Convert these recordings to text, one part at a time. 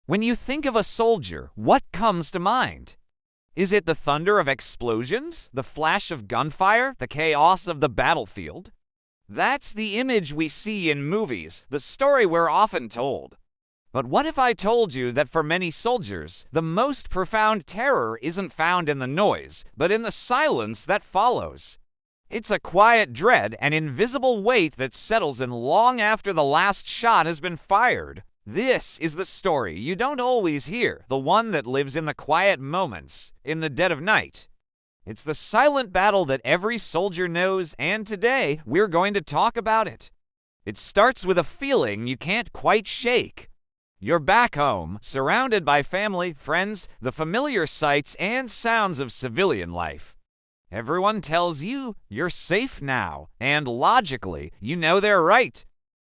When you think of a soldier, what comes to mind? Is it the thunder of explosions, the flash of gunfire, the chaos of the battlefield? That's the image we see in movies, the story we're often told. But what if I told you that for many soldiers, the most profound terror isn't found in the noise, but in the silence that follows? It's a quiet dread, an invisible weight that settles in long after the last shot has been fired. This is the story you don't always hear, the one that lives in the quiet moments, in the dead of night. It's the silent battle that every soldier knows, and today we're going to talk about it. It starts with a feeling you can't quite shake. You're back home, surrounded by family, friends, the familiar sights and sounds of civilian life. Everyone tells you you're safe now, and logically, you know they're right.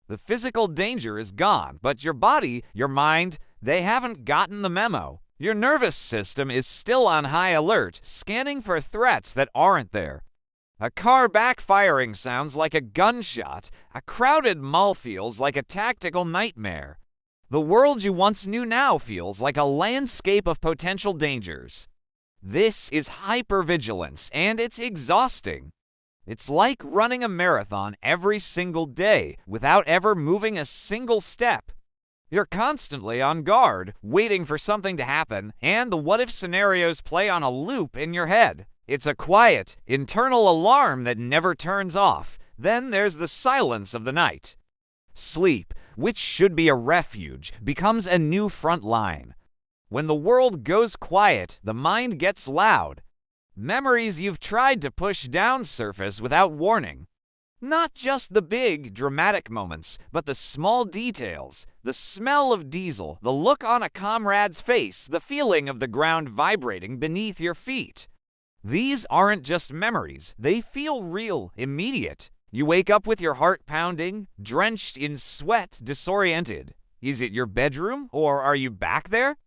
The physical danger is gone, but your body, your mind, they haven't gotten the memo. Your nervous system is still on high alert, scanning for threats that aren't there. A car backfiring sounds like a gunshot. A crowded mall feels like a tactical nightmare. The world you once knew now feels like a landscape of potential dangers. This is hypervigilance, and it's exhausting. It's like running a marathon every single day without ever moving a single step. You're constantly on guard, waiting for something to happen, and the what-if scenarios play on a loop in your head. It's a quiet, internal alarm that never turns off. Then there's the silence of the night. Sleep, which should be a refuge, becomes a new front line. When the world goes quiet, the mind gets loud. Memories you've tried to push down surface without warning. Not just the big, dramatic moments, but the small details. The smell of diesel, the look on a comrade's face, the feeling of the ground vibrating beneath your feet. These aren't just memories. They feel real, immediate. You wake up with your heart pounding, drenched in sweat, disoriented. Is it your bedroom, or are you back there?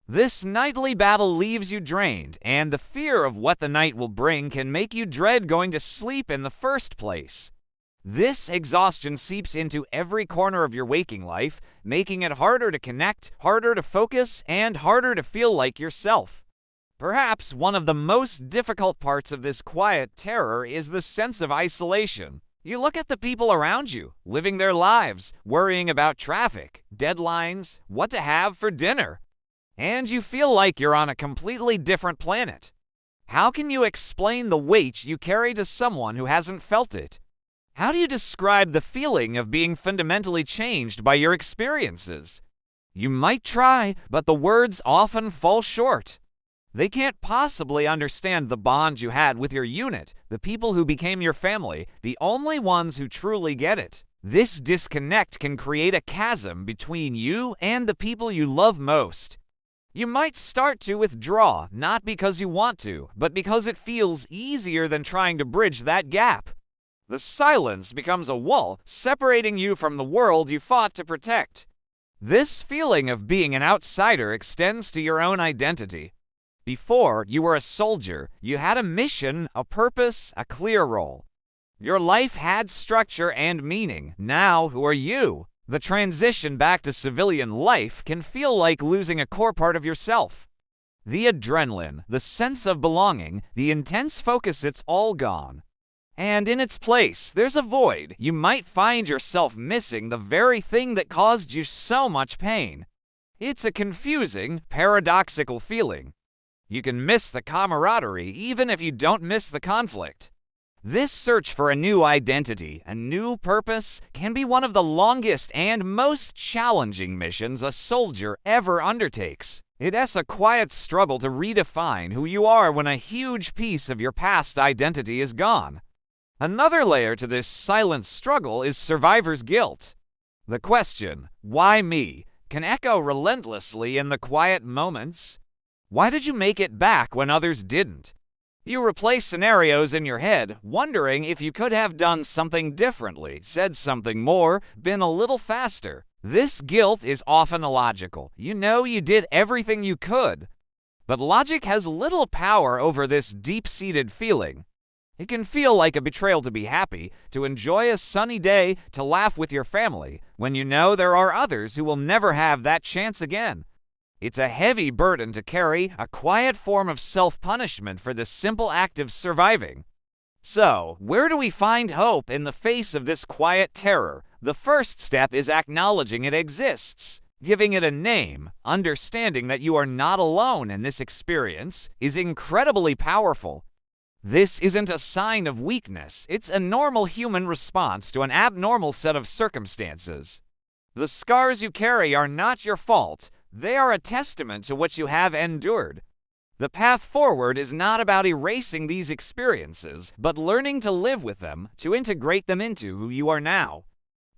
This nightly battle leaves you drained, and the fear of what the night will bring can make you dread going to sleep in the first place. This exhaustion seeps into every corner of your waking life, making it harder to connect, harder to focus, and harder to feel like yourself. Perhaps one of the most difficult parts of this quiet terror is the sense of isolation. You look at the people around you, living their lives, worrying about traffic, deadlines, what to have for dinner. And you feel like you're on a completely different planet. How can you explain the weight you carry to someone who hasn't felt it? How do you describe the feeling of being fundamentally changed by your experiences? You might try, but the words often fall short. They can't possibly understand the bond you had with your unit, the people who became your family, the only ones who truly get it. This disconnect can create a chasm between you and the people you love most. You might start to withdraw, not because you want to, but because it feels easier than trying to bridge that gap. The silence becomes a wall separating you from the world you fought to protect. This feeling of being an outsider extends to your own identity. Before you were a soldier, you had a mission, a purpose, a clear role. Your life had structure and meaning. Now, who are you? The transition back to civilian life can feel like losing a core part of yourself. The adrenaline, the sense of belonging, the intense focus, it's all gone. And in its place, there's a void. You might find yourself missing the very thing that caused you so much pain. It's a confusing, paradoxical feeling. You can miss the camaraderie even if you don't miss the conflict. This search for a new identity, a new purpose, can be one of the longest and most challenging missions a soldier ever undertakes. It's a quiet struggle to redefine who you are when a huge piece of your past identity is gone. Another layer to this silent struggle is survivor's guilt. The question, why me, can echo relentlessly in the quiet moments. Why did you make it back when others didn't? You replay scenarios in your head, wondering if you could have done something differently, said something more, been a little faster. This guilt is often illogical. You know you did everything you could. But logic has little power over this deep-seated feeling. It can feel like a betrayal to be happy, to enjoy a sunny day, to laugh with your family, when you know there are others who will never have that chance again. It's a heavy burden to carry, a quiet form of self-punishment for the simple act of surviving. So, where do we find hope in the face of this quiet terror? The first step is acknowledging it exists. Giving it a name, understanding that you are not alone in this experience, is incredibly powerful. This isn't a sign of weakness, it's a normal human response to an abnormal set of circumstances. The scars you carry are not your fault, they are a testament to what you have endured. The path forward is not about erasing these experiences, but learning to live with them, to integrate them into who you are now.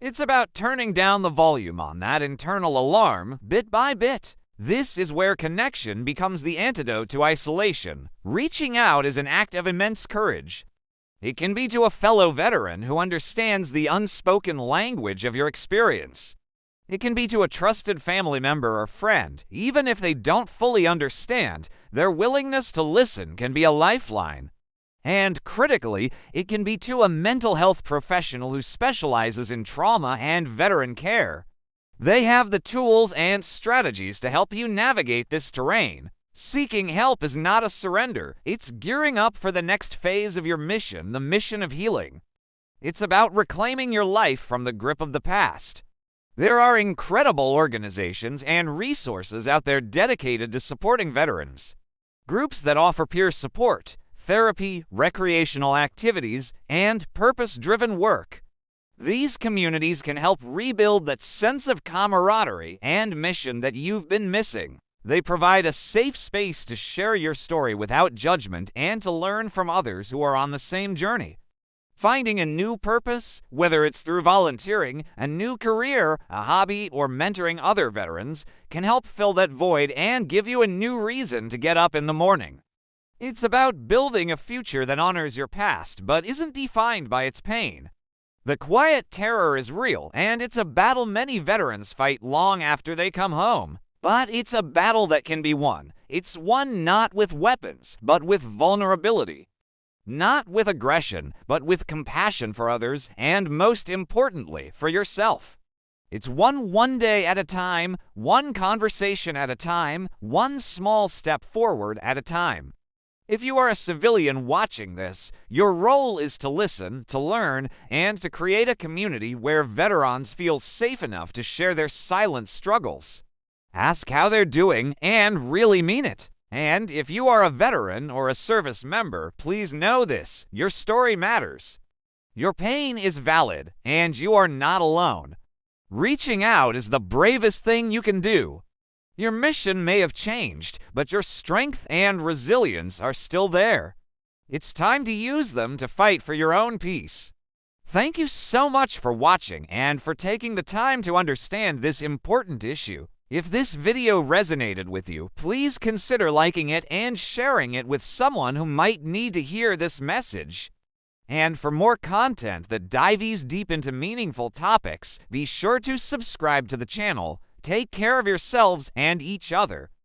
It's about turning down the volume on that internal alarm, bit by bit. This is where connection becomes the antidote to isolation. Reaching out is an act of immense courage. It can be to a fellow veteran who understands the unspoken language of your experience. It can be to a trusted family member or friend. Even if they don't fully understand, their willingness to listen can be a lifeline. And critically, it can be to a mental health professional who specializes in trauma and veteran care. They have the tools and strategies to help you navigate this terrain. Seeking help is not a surrender. It's gearing up for the next phase of your mission, the mission of healing. It's about reclaiming your life from the grip of the past. There are incredible organizations and resources out there dedicated to supporting veterans. Groups that offer peer support, therapy, recreational activities, and purpose-driven work. These communities can help rebuild that sense of camaraderie and mission that you've been missing. They provide a safe space to share your story without judgment and to learn from others who are on the same journey. Finding a new purpose, whether it's through volunteering, a new career, a hobby, or mentoring other veterans, can help fill that void and give you a new reason to get up in the morning. It's about building a future that honors your past, but isn't defined by its pain. The quiet terror is real, and it's a battle many veterans fight long after they come home. But it's a battle that can be won. It's won not with weapons, but with vulnerability. Not with aggression, but with compassion for others, and most importantly, for yourself. It's one day at a time, one conversation at a time, one small step forward at a time. If you are a civilian watching this, your role is to listen, to learn, and to create a community where veterans feel safe enough to share their silent struggles. Ask how they're doing and really mean it. And if you are a veteran or a service member, please know this: your story matters. Your pain is valid, and you are not alone. Reaching out is the bravest thing you can do. Your mission may have changed, but your strength and resilience are still there. It's time to use them to fight for your own peace. Thank you so much for watching and for taking the time to understand this important issue. If this video resonated with you, please consider liking it and sharing it with someone who might need to hear this message. And for more content that dives deep into meaningful topics, be sure to subscribe to the channel. Take care of yourselves and each other.